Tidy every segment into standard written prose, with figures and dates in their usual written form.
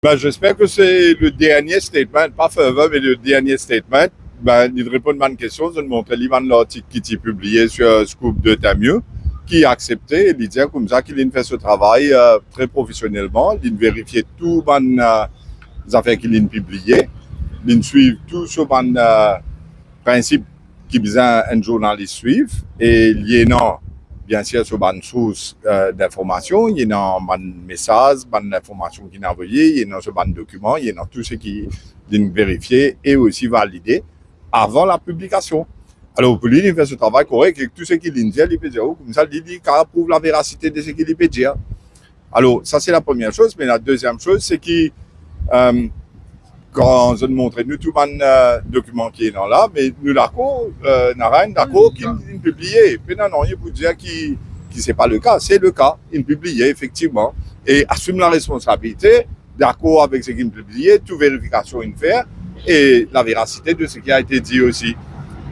Ben, j'espère que c'est le dernier statement, pas faveur, mais le dernier statement. Ben, il répond à une question, je montre l'article qui est publié sur Scoop de Tamieux, qui a accepté, il dit comme ça qu'il a fait ce travail très professionnellement, il vérifie tout les affaires qu'il a publiées, il suit tout ce principe qui besoin un journaliste suive, et il y a bien sûr sur une source d'information, il y a un message, une information qui est envoyée, il y a un document, il y a tout ce qui est vérifié et aussi validé avant la publication. Alors, pour lui, il fait ce travail correct et tout ce qu'il dit, il peut dire, comme ça, il dit qu'il prouve la véracité de ce qu'il peut dire. Alors, ça, c'est la première chose. Mais la deuxième chose, c'est que quand je montre nous tout un document qui est dans là, mais nous d'accord, n'a rien d'accord qu'il publié. Puis non, il faut dire que c'est pas le cas. C'est le cas. Il publié, effectivement. Et assume la responsabilité, d'accord avec ce qu'il publié, toute vérification il fait, et la véracité de ce qui a été dit aussi.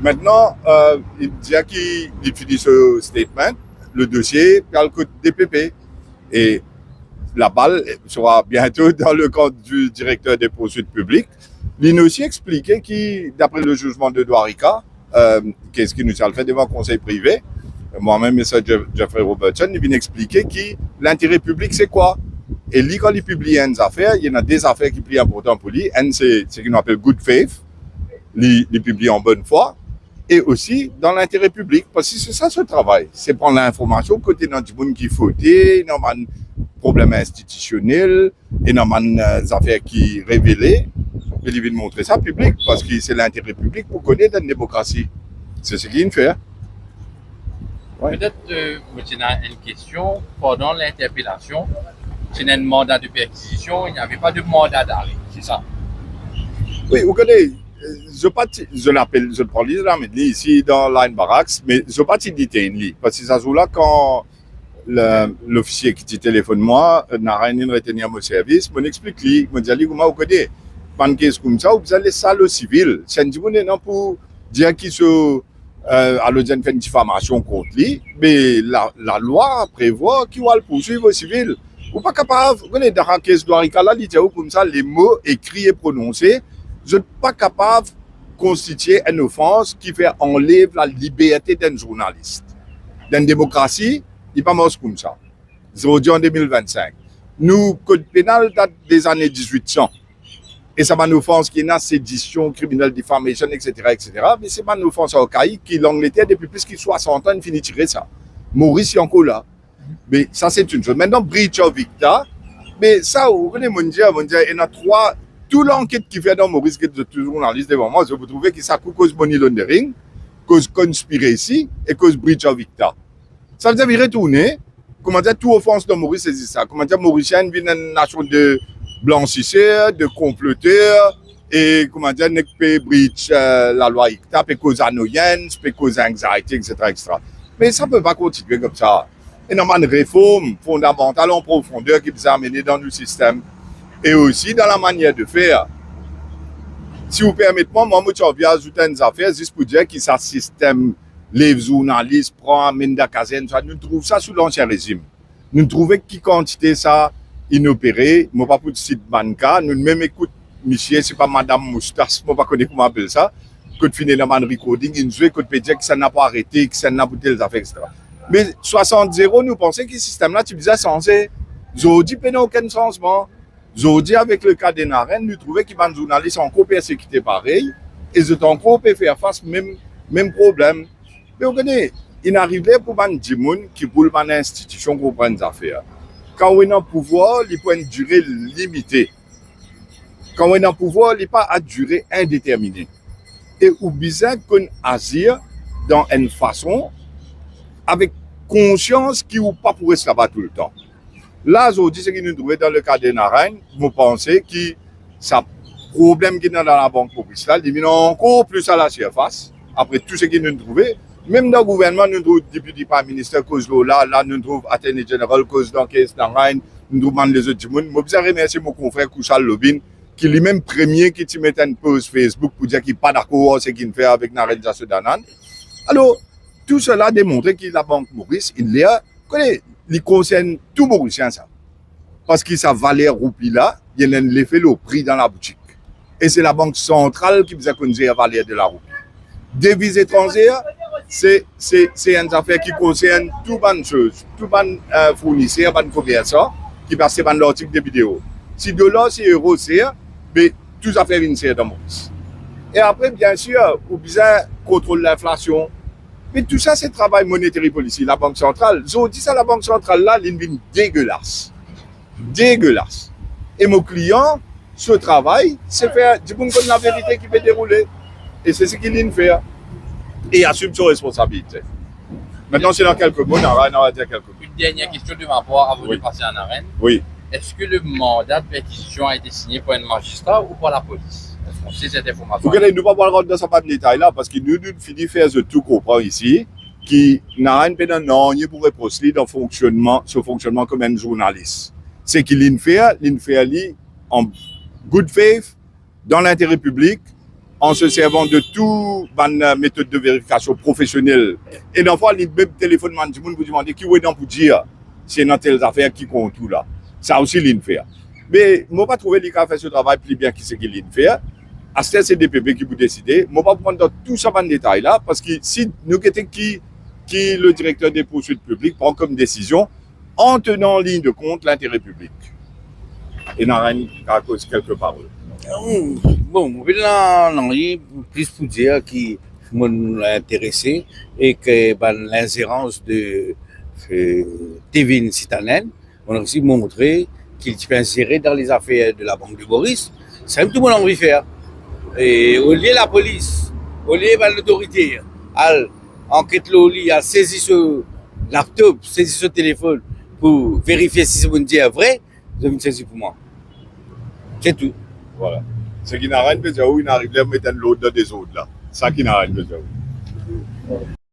Maintenant, il dit qu'il finit ce statement, le dossier, il y a le code DPP. Et la balle sera bientôt dans le camp du directeur des poursuites publiques. Il nous aussi expliqué que, d'après le jugement de Dwarika, qu'est-ce qu'il nous a fait devant le conseil privé, moi-même et ça, Jeffrey Robertson, il vient expliquer que l'intérêt public, c'est quoi? Et lui, quand il publie une affaire, il y en a des affaires qui sont plus importantes pour lui. Un, c'est ce qu'on appelle good faith, il publie en bonne foi, et aussi dans l'intérêt public, parce que c'est ça ce travail. C'est prendre l'information côté dans du monde qui faut dans un problème institutionnel, et dans des affaires qui révélées, et il vient montrer ça public, parce que c'est l'intérêt public pour connaître la démocratie. C'est ce qu'il fait. Ouais. Peut-être, tu as une question. Pendant l'interpellation, tu as un mandat de perquisition, il n'y avait pas de mandat d'arrêt, c'est ça? Oui, vous connaissez, je l'appelle, je le prends ici dans Line Barracks, mais je ne pas détenir, parce que ça joue là quand l'officier qui te téléphone moi n'a rien retenir mon service, m'en explique lui, me dit comment vous connaissez, pas une caisse comme ça, vous allez ça le civil, c'est un petit non pour dire qu'il se à l'audience fait une diffamation contre lui, mais la loi prévoit qu'il va le poursuivre au civil. Vous pas capable, vous connaissez dans la caisse d'Ouarika là, il dit comme ça, les mots écrits et prononcés, je ne suis pas capable de constituer une offense qui fait enlever la liberté d'un journaliste. Dans une démocratie, il n'est pas mort comme ça. C'est aujourd'hui en 2025. Nous, code pénal date des années 1800. Et ça m'a une offense qui est une sédition, criminelle, diffamation, etc., etc. Mais c'est pas une offense archaïque qui, l'Angleterre, depuis plus de 60 ans, finit de tirer ça. Maurice est encore là. Mais ça, c'est une chose. Maintenant, breach of Victa, mais ça, vous connaissez mon Dieu, il y en a trois. Toute l'enquête qui fait dans Maurice, qui est toujours journaliste devant moi, je vous trouve que ça cause money laundering, cause conspiracy et cause breach of Victa. Ça veut dire qu'il retourner, comment dire, toute offense de Maurice, c'est ça. Comment dire, Mauricien vient d'une nation de blanchisseurs, de comploteurs, et comment dire, ne peut breach la loi ICTA, peut cause annoyance, peut cause anxiety, etc., etc. Mais ça ne peut pas continuer comme ça. Il y a une réforme fondamentale en profondeur qui nous a amené dans le système. Et aussi dans la manière de faire. Si vous permettez, moi, je viens ajouter une affaire juste pour dire que ce système, les journalistes, prend, mine de caserne, nous trouvons ça sous l'ancien régime. Nous trouvons qui quantité ça inopéré, moi pas pour site banca, nous même écoute, monsieur, c'est pas Madame Moustache, moi pas connaître comment appeler ça, que finir le man recording, il nous que peut dire que ça n'a pas arrêté, que ça n'a pas été les affaires, etc. Mais 60-0, nous pensons que ce système-là, tu disais censé, aujourd'hui, il n'y a aucun changement. Aujourd'hui, avec le cas des Narènes, nous trouvons qu'il y a un journaliste encore persécuté pareil, et c'est encore peut faire face même problème. Mais vous connaissez, il arrivait pour un djimoun qui pour une institution qui prend des affaires. Quand on est en pouvoir, il peut une durée limitée. Quand on est en pouvoir, il n'est pas à durée indéterminée. Et ou bizarre qu'on agit dans une façon avec conscience qui ou pas pour rester là-bas tout le temps. Là, aujourd'hui, ce que nous trouvons dans le cas des Narènes, vous pensez que ce problème qui est dans la banque populaire, il vient encore plus à la surface, après tout ce que nous trouvons. Même dans le gouvernement, nous trouvons député par ministère cause là, nous trouvons attorney général cause dans caisse Narène, nous trouvons les autres monde. Je vous remercie mon confrère Kouchal Lobin, qui est lui-même premier qui te met une post Facebook pour dire qu'il n'est pas d'accord avec ce qu'il fait avec Narène Jassodanan. Alors, tout cela démontre que la Banque Maurice, il concerne tout Mauricien, ça. parce que ça valait roupie là, il y a l'effet le prix dans la boutique. Et c'est la banque centrale qui vous a connu la valeur de la roupie. Devises étrangères, c'est une affaire qui concerne tout bonne chose, tout bon fournisseur, bon commerçant qui passe par l'article de vidéo. Si dollar, si euro, c'est, mais tout ça fait une série de monde. Et après, bien sûr, vous besoin contrôler l'inflation. Mais tout ça, c'est le travail monétaire policier, la Banque centrale. Je dis ça, la Banque centrale, là, elle est dégueulasse. Dégueulasse. Et mon client, ce travail, c'est faire du bon la vérité qui peut dérouler. Et c'est ce qu'il vient faire. Et assume ses responsabilités. Maintenant, c'est dans quelques mots, on va dire quelques mots. Une dernière question de ma part avant Oui. de passer en arène. Oui. Est-ce que le mandat de perquisition a été signé par un magistrat ou par la police? Est-ce qu'on sait cette information? Vous ne pouvez pas rentrer dans ce détail là parce que nous finissons de faire tout comprendre ici qui n'a rien de pour reprocher dans ce fonctionnement comme un journaliste. C'est qu'il fait en good faith, dans l'intérêt public, en se servant de toute méthode de vérification professionnelle. Et dans le fois, il même téléphone, vous demandez qui est dans pour dire c'est dans telles affaires qui compte tout là. Ça aussi, il fait. Mais je n'ai pas trouvé qu'il a fait ce travail plus bien que ce qu'il fait. À ce c'est DPP qui vous décidez. Je ne vais pas prendre dans tout ça en détail là, parce que si nous étions qui le directeur des poursuites publiques prend comme décision en tenant en ligne de compte l'intérêt public. Et n'a rien à cause quelques paroles. Bon, non, plus pour dire qui m'a intéressé et que l'ingérence de TV Citanen, on a aussi montré qu'il peut insérer dans les affaires de la banque de Boris. C'est tout le monde a envie de faire. Et au lieu de la police, au lieu de l'autorité, enquête l'OLI a saisi ce laptop, saisi ce téléphone pour vérifier si ce qu'on dit est vrai, vous avez une saisie pour moi. C'est tout. Voilà. Ce qui n'a rien besoin, il n'arrive pas à mettre l'autre dans des autres là. Ça qui n'a rien besoin.